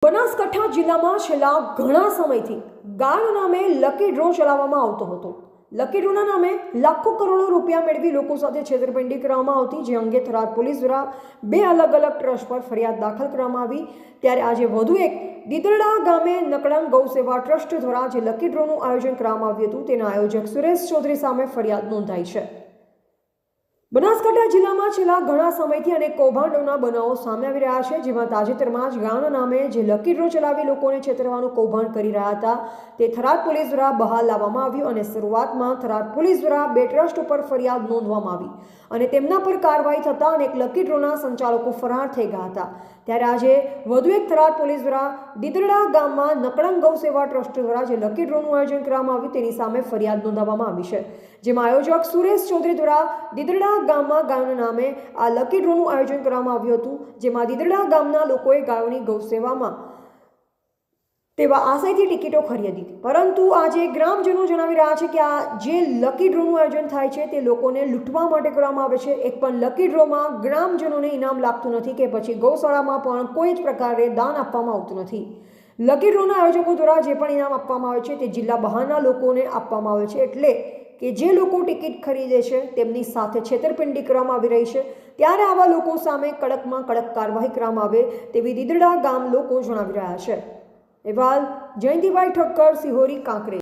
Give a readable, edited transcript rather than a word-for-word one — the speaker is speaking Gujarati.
બનાસકાંઠા જિલ્લામાં છેલ્લા ઘણા સમયથી ગાય નામે લકી ડ્રો ચલાવવામાં આવતો હતો। લકી ડ્રોના નામે લાખો કરોડો રૂપિયા મેળવી લોકો સાથે છેતરપિંડી કરવામાં આવતી, જે અંગે થરાદ પોલીસ દ્વારા બે અલગ અલગ ટ્રસ્ટ પર ફરિયાદ દાખલ કરવામાં આવી। ત્યારે આજે વધુ એક દીદરડા ગામે નકળંગ ગૌ સેવા ટ્રસ્ટ દ્વારા જે લકી ડ્રોનું આયોજન કરવામાં આવ્યું હતું, તેના આયોજક સુરેશ ચૌધરી સામે ફરિયાદ નોંધાઈ છે। બનાસકાંઠા જિલ્લામાં છેલ્લા ઘણા સમયથી અનેક કૌભાંડોના બનાવો સામે આવી રહ્યા છે, જેમાં તાજેતરમાં જ ગાયના નામે જે લકી ડ્રો ચલાવી લોકોને છેતરવાનું કૌભાંડ કરી રહ્યા હતા, તે થરાદ પોલીસ દ્વારા બહાર લાવવામાં આવ્યું અને શરૂઆતમાં થરાદ પોલીસ દ્વારા બે ટ્રસ્ટ ઉપર ફરિયાદ નોંધવામાં આવી અને તેમના પર કાર્યવાહી થતાં અનેક લકી ડ્રોના સંચાલકો ફરાર થઈ ગયા હતા। ત્યારે આજે વધુ એક થરાદ પોલીસ દ્વારા દીદરડા ગામમાં નકળંગ ગૌ સેવા ટ્રસ્ટ દ્વારા જે લકી ડ્રોનું આયોજન કરવામાં આવ્યું, તેની સામે ફરિયાદ નોંધાવવામાં આવી છે, જેમાં આયોજક સુરેશ ચૌધરી દ્વારા દીદરડા ગામમાં ગાયોના નામે આ લકી ડ્રોનું આયોજન કરવામાં આવ્યું હતું, જેમાં દીદરડા ગામના લોકોએ ગાયોની ગૌ સેવામાં તેવા આશયથી ટિકિટો ખરીદી હતી, પરંતુ આજે ગ્રામજનો જણાવી રહ્યા છે કે આ જે લકી ડ્રોનું આયોજન થાય છે તે લોકોને લૂંટવા માટે કરવામાં આવે છે। એક પણ લકી ડ્રોમાં ગ્રામજનોને ઇનામ લાગતું નથી કે પછી ગૌશાળામાં પણ કોઈ જ પ્રકારે દાન આપવામાં આવતું નથી। લકી ડ્રોના આયોજકો દ્વારા જે પણ ઇનામ આપવામાં આવે છે તે જિલ્લા બહારના લોકોને આપવામાં આવે છે, એટલે કે જે લોકો ટિકિટ ખરીદે છે તેમની સાથે છેતરપિંડી કરવામાં આવી રહી છે। ત્યારે આવા લોકો સામે કડકમાં કડક કાર્યવાહી કરવામાં આવે તેવી દીદરડા ગામ લોકો જણાવી રહ્યા છે। અહેવાલ જયંતિભાઈ ઠક્કર, સિહોરી, કાંકરેજ।